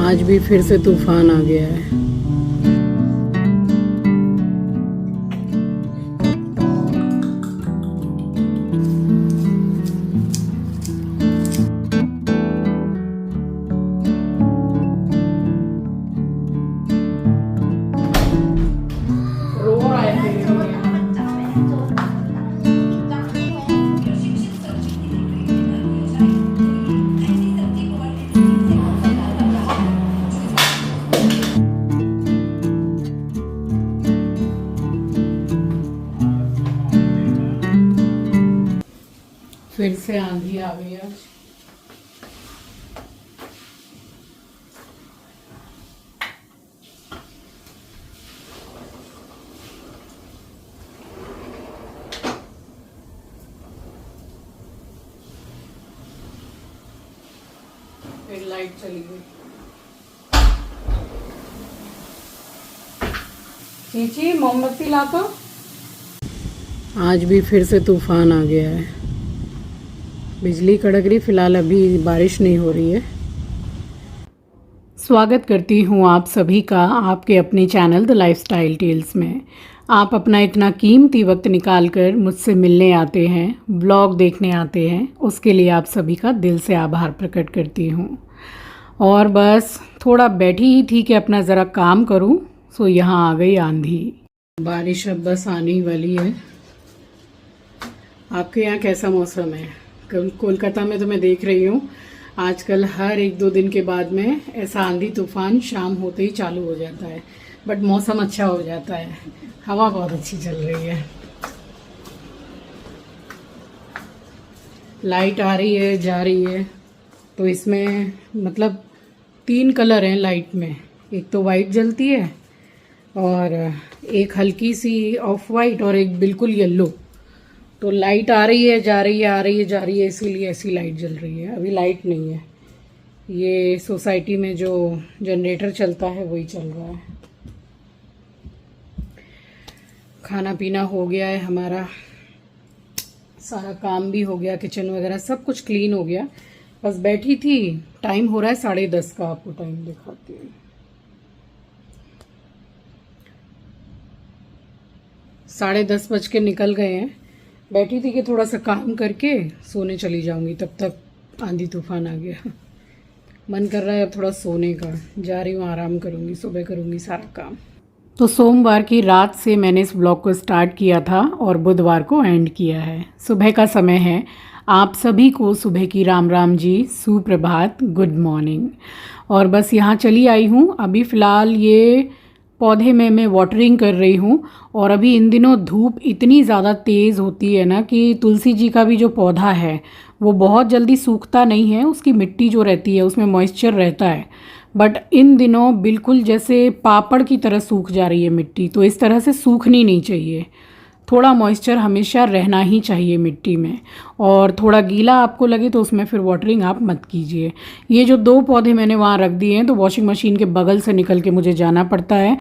आज भी फिर से तूफान आ गया है। फिर से आंधी आ गई आज। फिर लाइट चली गई। चीची मोमबत्ती ला तो। आज भी फिर से तूफान आ गया है। बिजली कड़क रही, फिलहाल अभी बारिश नहीं हो रही है। स्वागत करती हूँ आप सभी का आपके अपने चैनल द लाइफस्टाइल टेल्स में। आप अपना इतना कीमती वक्त निकाल कर मुझसे मिलने आते हैं, ब्लॉग देखने आते हैं, उसके लिए आप सभी का दिल से आभार प्रकट करती हूँ। और बस थोड़ा बैठी ही थी कि अपना ज़रा काम करूँ, सो यहाँ आ गई आंधी। बारिश अब बस आने ही वाली है। आपके यहाँ कैसा मौसम है? कोलकाता में तो मैं देख रही हूँ आजकल हर एक दो दिन के बाद में ऐसा आंधी तूफान शाम होते ही चालू हो जाता है, बट मौसम अच्छा हो जाता है, हवा बहुत अच्छी चल रही है। लाइट आ रही है जा रही है, तो इसमें मतलब 3 कलर हैं लाइट में। एक तो वाइट जलती है और एक हल्की सी ऑफ वाइट और एक बिल्कुल येलो। तो लाइट आ रही है जा रही है, आ रही है जा रही है, इसीलिए ऐसी लाइट जल रही है। अभी लाइट नहीं है, ये सोसाइटी में जो जनरेटर चलता है वही चल रहा है। खाना पीना हो गया है हमारा, सारा काम भी हो गया, किचन वगैरह सब कुछ क्लीन हो गया। बस बैठी थी, टाइम हो रहा है 10:30 का, आपको टाइम दिखाती हूँ। 10:30 बज के निकल गए हैं। बैठी थी कि थोड़ा सा काम करके सोने चली जाऊंगी, तब तक आंधी तूफान आ गया। मन कर रहा है अब थोड़ा सोने का, जा रही हूँ, आराम करूंगी, सुबह करूंगी सारा काम। तो सोमवार की रात से मैंने इस ब्लॉग को स्टार्ट किया था और बुधवार को एंड किया है। सुबह का समय है। आप सभी को सुबह की राम राम जी, सुप्रभात, गुड मॉर्निंग। और बस यहाँ चली आई हूँ। अभी फ़िलहाल ये पौधे में मैं वाटरिंग कर रही हूँ। और अभी इन दिनों धूप इतनी ज़्यादा तेज़ होती है ना कि तुलसी जी का भी जो पौधा है वो बहुत जल्दी सूखता नहीं है। उसकी मिट्टी जो रहती है उसमें मॉइस्चर रहता है, बट इन दिनों बिल्कुल जैसे पापड़ की तरह सूख जा रही है मिट्टी। तो इस तरह से सूखनी नहीं चाहिए, थोड़ा मॉइस्चर हमेशा रहना ही चाहिए मिट्टी में। और थोड़ा गीला आपको लगे तो उसमें फिर वाटरिंग आप मत कीजिए। ये जो 2 पौधे मैंने वहाँ रख दिए हैं, तो वॉशिंग मशीन के बगल से निकल के मुझे जाना पड़ता है।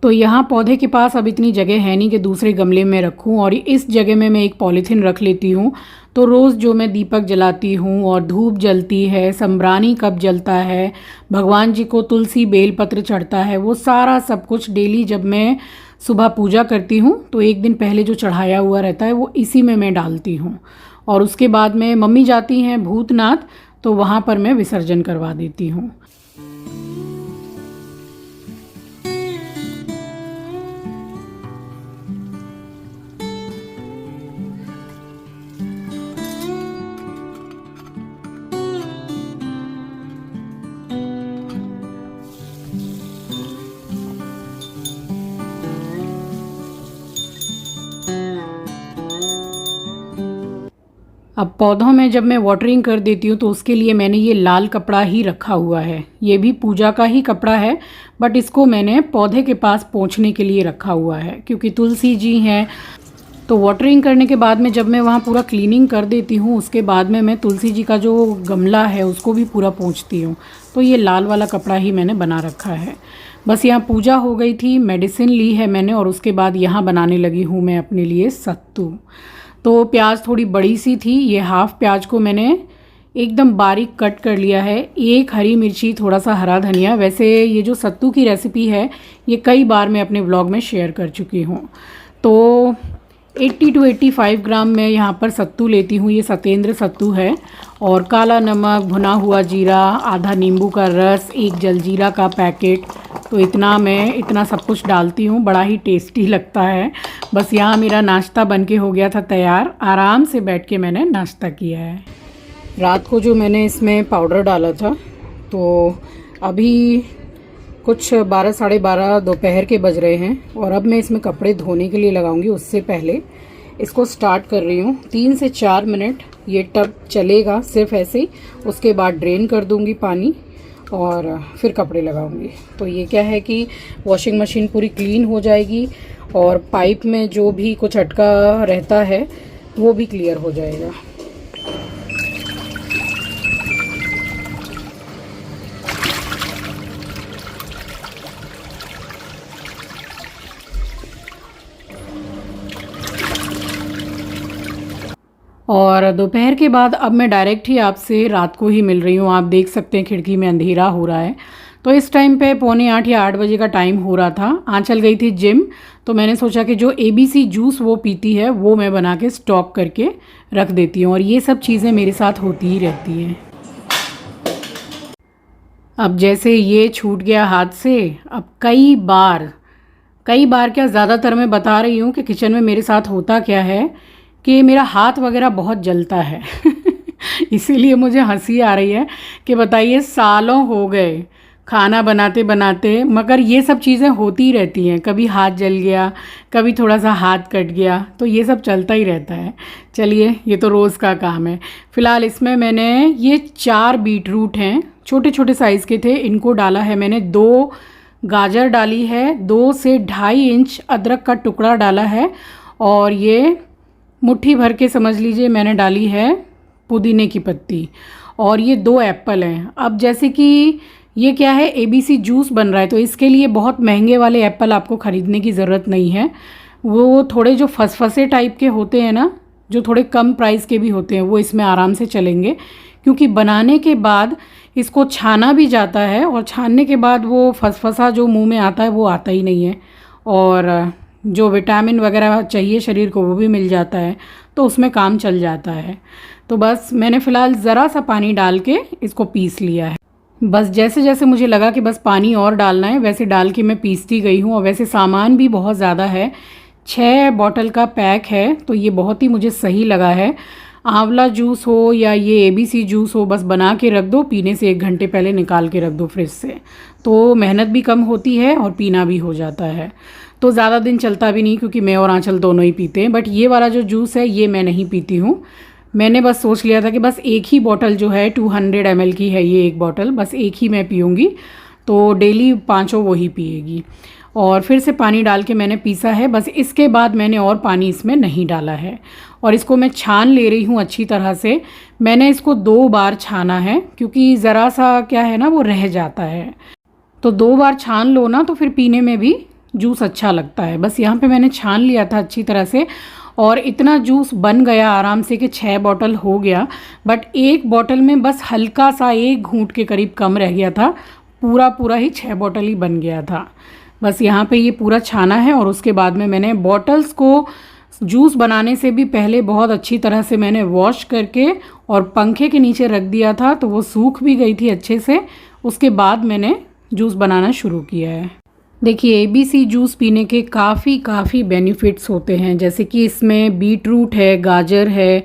तो यहाँ पौधे के पास अब इतनी जगह है नहीं कि दूसरे गमले में रखूँ, और इस जगह में मैं एक पॉलीथीन रख लेती हूँ। तो रोज़ जो मैं दीपक जलाती हूँ और धूप जलती है, संब्रानी कब जलता है, भगवान जी को तुलसी बेलपत्र चढ़ता है, वो सारा सब कुछ डेली जब मैं सुबह पूजा करती हूँ तो एक दिन पहले जो चढ़ाया हुआ रहता है वो इसी में मैं डालती हूँ। और उसके बाद में मम्मी जाती हैं भूतनाथ, तो वहाँ पर मैं विसर्जन करवा देती हूँ। अब पौधों में जब मैं वाटरिंग कर देती हूँ तो उसके लिए मैंने ये लाल कपड़ा ही रखा हुआ है। ये भी पूजा का ही कपड़ा है, बट इसको मैंने पौधे के पास पोंछने के लिए रखा हुआ है, क्योंकि तुलसी जी हैं। तो वाटरिंग करने के बाद में जब मैं वहाँ पूरा क्लीनिंग कर देती हूँ, उसके बाद में मैं तुलसी जी का जो गमला है उसको भी पूरा पोंछती हूँ। तो ये लाल वाला कपड़ा ही मैंने बना रखा है। बस यहाँ पूजा हो गई थी, मेडिसिन ली है मैंने, और उसके बाद यहाँ बनाने लगी हूँ मैं अपने लिए सत्तू। तो प्याज थोड़ी बड़ी सी थी, ये हाफ़ प्याज को मैंने एकदम बारीक कट कर लिया है, एक हरी मिर्ची, थोड़ा सा हरा धनिया। वैसे ये जो सत्तू की रेसिपी है ये कई बार मैं अपने व्लॉग में शेयर कर चुकी हूँ। तो 80 to 85 ग्राम मैं यहाँ पर सत्तू लेती हूँ। ये सतेंद्र सत्तू है। और काला नमक, भुना हुआ जीरा, आधा नींबू का रस, एक जलजीरा का पैकेट। तो इतना सब कुछ डालती हूँ, बड़ा ही टेस्टी लगता है। बस यहाँ मेरा नाश्ता बनके हो गया था तैयार। आराम से बैठ के मैंने नाश्ता किया है। रात को जो मैंने इसमें पाउडर डाला था, तो अभी कुछ 12 साढ़े 12 दोपहर के बज रहे हैं और अब मैं इसमें कपड़े धोने के लिए लगाऊंगी। उससे पहले इसको स्टार्ट कर रही हूँ। 3 से 4 मिनट ये टब चलेगा सिर्फ ऐसे ही, उसके बाद ड्रेन कर दूंगी पानी और फिर कपड़े लगाऊंगी। तो ये क्या है कि वॉशिंग मशीन पूरी क्लीन हो जाएगी और पाइप में जो भी कुछ अटका रहता है वो भी क्लियर हो जाएगा। और दोपहर के बाद अब मैं डायरेक्ट ही आपसे रात को ही मिल रही हूँ। आप देख सकते हैं खिड़की में अंधेरा हो रहा है। तो इस टाइम पे 7:45 या 8 बजे का टाइम हो रहा था। आंचल गई थी जिम, तो मैंने सोचा कि जो ABC जूस वो पीती है वो मैं बना के स्टॉक करके रख देती हूँ। और ये सब चीज़ें मेरे साथ होती ही रहती हैं। अब जैसे ये छूट गया हाथ से, अब कई बार क्या ज़्यादातर मैं बता रही हूँ कि किचन में मेरे साथ होता क्या है कि मेरा हाथ वगैरह बहुत जलता है। इसीलिए मुझे हंसी आ रही है कि बताइए सालों हो गए खाना बनाते बनाते, मगर ये सब चीज़ें होती रहती हैं। कभी हाथ जल गया, कभी थोड़ा सा हाथ कट गया, तो ये सब चलता ही रहता है। चलिए, ये तो रोज़ का काम है। फ़िलहाल इसमें मैंने ये 4 बीटरूट हैं, छोटे छोटे साइज़ के थे, इनको डाला है मैंने। 2 गाजर डाली है, 2 से 2.5 इंच अदरक का टुकड़ा डाला है और ये मुट्ठी भर के समझ लीजिए मैंने डाली है पुदीने की पत्ती। और ये 2 एप्पल हैं। अब जैसे कि ये क्या है, ABC जूस बन रहा है, तो इसके लिए बहुत महंगे वाले एप्पल आपको ख़रीदने की ज़रूरत नहीं है। वो थोड़े जो फसफसे टाइप के होते हैं ना, जो थोड़े कम प्राइस के भी होते हैं, वो इसमें आराम से चलेंगे। क्योंकि बनाने के बाद इसको छाना भी जाता है और छानने के बाद वो फसफसा जो मुँह में आता है वो आता ही नहीं है। और जो विटामिन वगैरह चाहिए शरीर को वो भी मिल जाता है, तो उसमें काम चल जाता है। तो बस मैंने फ़िलहाल ज़रा सा पानी डाल के इसको पीस लिया है। बस जैसे जैसे मुझे लगा कि बस पानी और डालना है, वैसे डाल के मैं पीसती गई हूँ। और वैसे सामान भी बहुत ज़्यादा है, 6 बॉटल का पैक है, तो ये बहुत ही मुझे सही लगा है। आंवला जूस हो या ये ABC जूस हो, बस बना के रख दो, पीने से 1 घंटे पहले निकाल के रख दो फ्रिज से, तो मेहनत भी कम होती है और पीना भी हो जाता है। तो ज़्यादा दिन चलता भी नहीं, क्योंकि मैं और आंचल दोनों ही पीते हैं। बट ये वाला जो जूस है ये मैं नहीं पीती हूँ। मैंने बस सोच लिया था कि बस एक ही बॉटल जो है 200 ml की है, ये एक बॉटल बस एक ही मैं पीऊँगी, तो डेली 5 वही पिएगी। और फिर से पानी डाल के मैंने पीसा है। बस इसके बाद मैंने और पानी इसमें नहीं डाला है। और इसको मैं छान ले रही हूँ अच्छी तरह से। मैंने इसको 2 बार छाना है, क्योंकि ज़रा सा क्या है ना, वो रह जाता है। तो 2 बार छान लो ना, तो फिर पीने में भी जूस अच्छा लगता है। बस यहाँ पे मैंने छान लिया था अच्छी तरह से और इतना जूस बन गया आराम से कि 6 बॉटल हो गया। बट 1 बॉटल में बस हल्का सा 1 घूंट के करीब कम रह गया था, पूरा ही 6 बॉटल ही बन गया था। बस यहाँ पे ये पूरा छाना है और उसके बाद में मैंने बॉटल्स को जूस बनाने से भी पहले बहुत अच्छी तरह से मैंने वॉश करके और पंखे के नीचे रख दिया था, तो वो सूख भी गई थी अच्छे से। उसके बाद मैंने जूस बनाना शुरू किया है। देखिए, ABC जूस पीने के काफ़ी बेनिफिट्स होते हैं। जैसे कि इसमें बीटरूट है, गाजर है,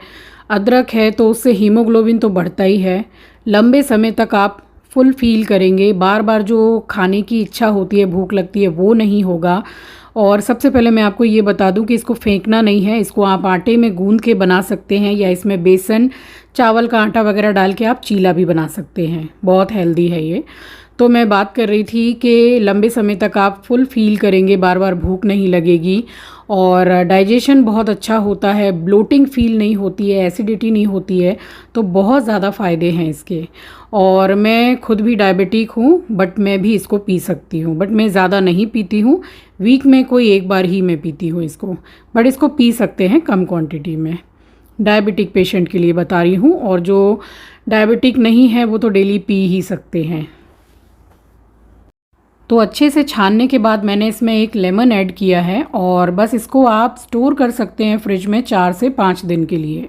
अदरक है, तो उससे हीमोग्लोबिन तो बढ़ता ही है। लंबे समय तक आप फुल फील करेंगे, बार बार जो खाने की इच्छा होती है, भूख लगती है, वो नहीं होगा। और सबसे पहले मैं आपको ये बता दूं कि इसको फेंकना नहीं है, इसको आप आटे में गूंद के बना सकते हैं या इसमें बेसन, चावल का आटा वगैरह डाल के आप चीला भी बना सकते हैं। बहुत हेल्दी है ये। तो मैं बात कर रही थी कि लंबे समय तक आप फुल फील करेंगे, बार बार भूख नहीं लगेगी और डाइजेशन बहुत अच्छा होता है, ब्लोटिंग फील नहीं होती है, एसिडिटी नहीं होती है। तो बहुत ज़्यादा फ़ायदे हैं इसके। और मैं खुद भी डायबिटिक हूँ, बट मैं भी इसको पी सकती हूँ, बट मैं ज़्यादा नहीं पीती हूँ। वीक में कोई 1 बार ही मैं पीती हूँ इसको, बट इसको पी सकते हैं कम क्वांटिटी में। डायबिटिक पेशेंट के लिए बता रही हूँ, और जो डायबिटिक नहीं है वो तो डेली पी ही सकते हैं। तो अच्छे से छानने के बाद मैंने इसमें एक लेमन ऐड किया है, और बस इसको आप स्टोर कर सकते हैं फ्रिज में 4 से 5 दिन के लिए।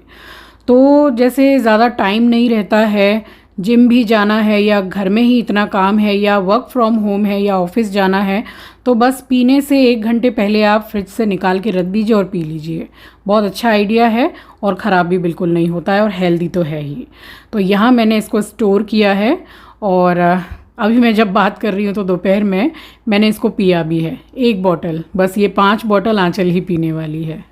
तो जैसे ज़्यादा टाइम नहीं रहता है, जिम भी जाना है या घर में ही इतना काम है या वर्क फ्रॉम होम है या ऑफिस जाना है, तो बस पीने से 1 घंटे पहले आप फ्रिज से निकाल के रख दीजिए और पी लीजिए। बहुत अच्छा आइडिया है और ख़राब भी बिल्कुल नहीं होता है और हेल्दी तो है ही। तो यहाँ मैंने इसको स्टोर किया है, और अभी मैं जब बात कर रही हूँ तो दोपहर में मैंने इसको पिया भी है 1 बॉटल। बस ये 5 बॉटल आंचल ही पीने वाली है।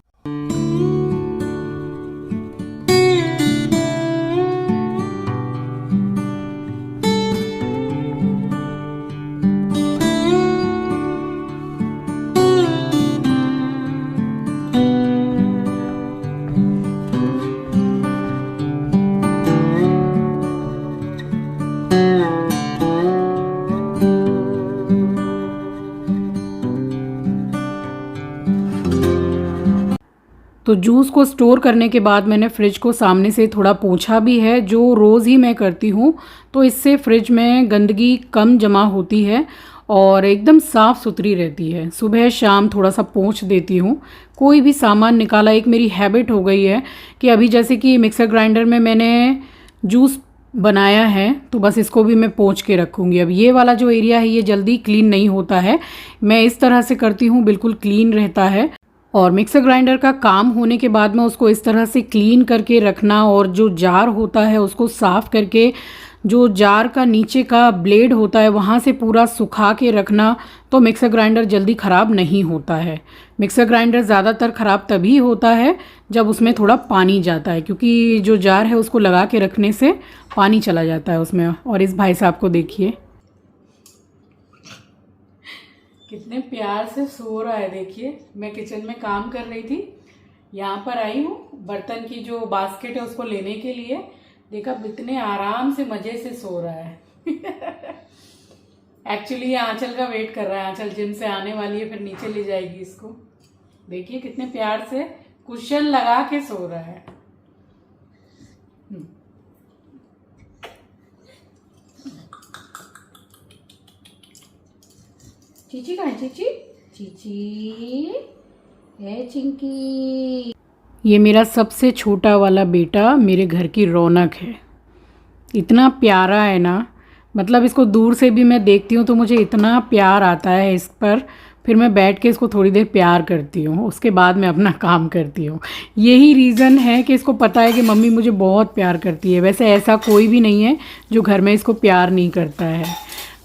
तो जूस को स्टोर करने के बाद मैंने फ्रिज को सामने से थोड़ा पोंछा भी है, जो रोज़ ही मैं करती हूँ। तो इससे फ्रिज में गंदगी कम जमा होती है और एकदम साफ़ सुथरी रहती है। सुबह शाम थोड़ा सा पोंछ देती हूँ। कोई भी सामान निकाला, एक मेरी हैबिट हो गई है कि अभी जैसे कि मिक्सर ग्राइंडर में मैंने जूस बनाया है, तो बस इसको भी मैं पोंछ के रखूँगी। अब ये वाला जो एरिया है ये जल्दी क्लीन नहीं होता है, मैं इस तरह से करती हूँ, बिल्कुल क्लीन रहता है। और मिक्सर ग्राइंडर का काम होने के बाद में उसको इस तरह से क्लीन करके रखना, और जो जार होता है उसको साफ़ करके जो जार का नीचे का ब्लेड होता है वहाँ से पूरा सुखा के रखना, तो मिक्सर ग्राइंडर जल्दी ख़राब नहीं होता है। मिक्सर ग्राइंडर ज़्यादातर ख़राब तभी होता है जब उसमें थोड़ा पानी जाता है, क्योंकि जो जार है उसको लगा के रखने से पानी चला जाता है उसमें। और इस भाई साहब को देखिए कितने प्यार से सो रहा है। देखिए, मैं किचन में काम कर रही थी, यहाँ पर आई हूँ बर्तन की जो बास्केट है उसको लेने के लिए। देखा इतने आराम से मज़े से सो रहा है। एक्चुअली ये आंचल का वेट कर रहा है। आंचल जिम से आने वाली है, फिर नीचे ले जाएगी इसको। देखिए कितने प्यार से कुशन लगा के सो रहा है। चीची कहाँ है? चीची चीची है चिंकी। ये मेरा सबसे छोटा वाला बेटा मेरे घर की रौनक है। इतना प्यारा है ना, मतलब इसको दूर से भी मैं देखती हूँ तो मुझे इतना प्यार आता है इस पर। फिर मैं बैठ के इसको थोड़ी देर प्यार करती हूँ, उसके बाद मैं अपना काम करती हूँ। यही रीज़न है कि इसको पता है कि मम्मी मुझे बहुत प्यार करती है। वैसे ऐसा कोई भी नहीं है जो घर में इसको प्यार नहीं करता है।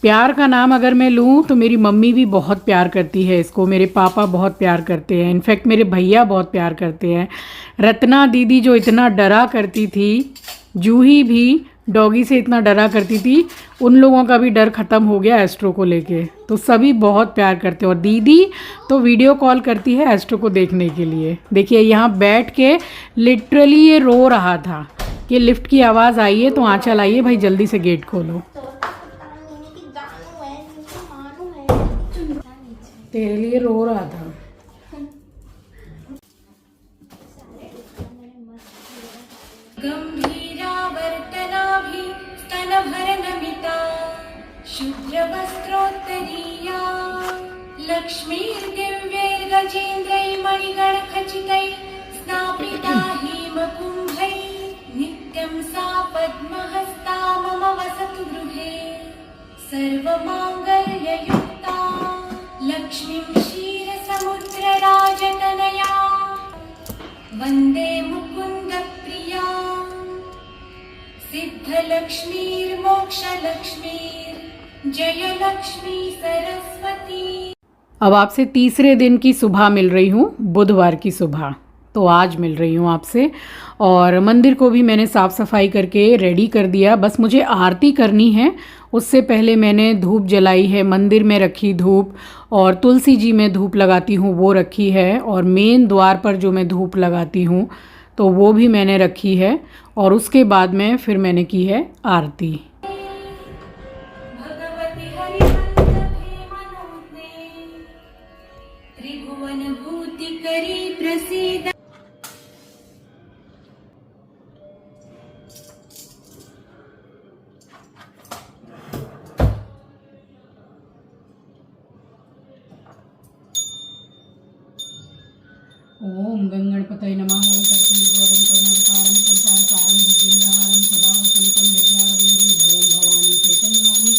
प्यार का नाम अगर मैं लूँ तो मेरी मम्मी भी बहुत प्यार करती है इसको, मेरे पापा बहुत प्यार करते हैं, इनफैक्ट मेरे भैया बहुत प्यार करते हैं। रत्ना दीदी जो इतना डरा करती थी, जूही भी डॉगी से इतना डरा करती थी, उन लोगों का भी डर ख़त्म हो गया एस्ट्रो को लेके। तो सभी बहुत प्यार करते हैं। और दीदी तो वीडियो कॉल करती है एस्ट्रो को देखने के लिए। देखिए यहाँ बैठ के लिटरली ये रो रहा था कि लिफ्ट की आवाज़ आई है तो आंचल आइए भाई जल्दी से गेट खोलो। तेरे लिए रो रहा था। गंभीरावर्तनाभि स्तनभरनमिता शुभ्रवस्त्रोत्तरीया लक्ष्मीर्दिव्यैर्गजेन्द्रैः मणिगणखचितैः स्नापिता हेमकुम्भैः नित्यं सा पद्महस्ता मम वसतु गृहे सर्वमाङ्गल्ययुक्ता लक्ष्मीं क्षीरसमुद्रराजतनया वन्दे मुकुन्दप्रिया सिद्धलक्ष्मीर्मोक्षलक्ष्मीर् जय लक्ष्मी सरस्वती। अब आपसे तीसरे दिन की सुबह मिल रही हूँ, बुधवार की सुबह। तो आज मिल रही हूँ आपसे। और मंदिर को भी मैंने साफ़ सफाई करके रेडी कर दिया, बस मुझे आरती करनी है। उससे पहले मैंने धूप जलाई है, मंदिर में रखी धूप, और तुलसी जी में धूप लगाती हूँ वो रखी है, और मेन द्वार पर जो मैं धूप लगाती हूँ तो वो भी मैंने रखी है। और उसके बाद में फिर मैंने की है आरती। भगवति हरिवल्लभे मनोज्ञे त्रिभुवन भूतिकरी प्रसीद गणपतये नमः। ओम कर्पूरगौरं करुणावतारं संसारसारं भुजगेन्द्रहारं सदा वसन्तं हृदयारविन्दे भवं भवानी चैतन्यनानि।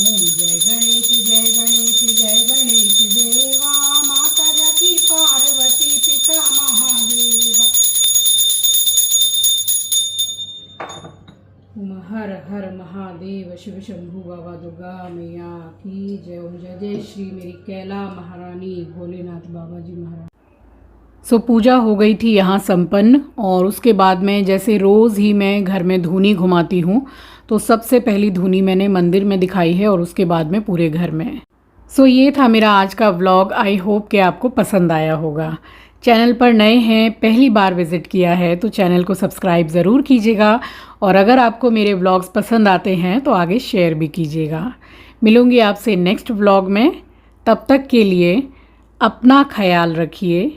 ओम जय गणेश जय गणेश जय गणेश देवा, माता जाकी पार्वती पिता महादेवा। ओम हर हर महादेव शिव शंभु बाबा दुर्गा मैया की जय। ओम जय जय श्री मेरी कैला महारानी भोलेनाथ बाबा जी महाराज। सो पूजा हो गई थी यहाँ संपन्न, और उसके बाद में जैसे रोज़ ही मैं घर में धूनी घुमाती हूँ, तो सबसे पहली धूनी मैंने मंदिर में दिखाई है और उसके बाद में पूरे घर में। सो ये था मेरा आज का व्लॉग। आई होप कि आपको पसंद आया होगा। चैनल पर नए हैं, पहली बार विज़िट किया है तो चैनल को सब्सक्राइब ज़रूर कीजिएगा, और अगर आपको मेरे व्लॉग्स पसंद आते हैं तो आगे शेयर भी कीजिएगा। मिलूँगी आपसे नेक्स्ट व्लॉग में, तब तक के लिए अपना ख्याल रखिए,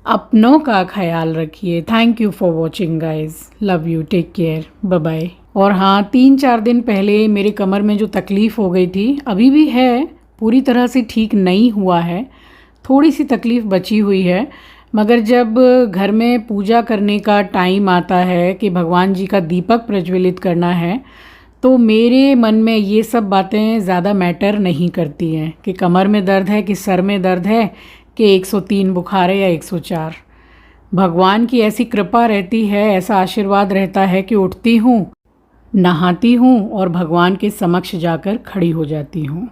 अपनों का ख्याल रखिए। Thank you for watching guys, love you, take care, bye bye. और हाँ, 3-4 दिन पहले मेरी कमर में जो तकलीफ़ हो गई थी, अभी भी है, पूरी तरह से ठीक नहीं हुआ है, थोड़ी सी तकलीफ़ बची हुई है। मगर जब घर में पूजा करने का टाइम आता है कि भगवान जी का दीपक प्रज्वलित करना है, तो मेरे मन में ये सब बातें ज़्यादा मैटर नहीं करती हैं कि कमर में दर्द है कि सर में दर्द है कि 103 बुखार है या 104। भगवान की ऐसी कृपा रहती है, ऐसा आशीर्वाद रहता है कि उठती हूँ, नहाती हूँ और भगवान के समक्ष जाकर खड़ी हो जाती हूँ।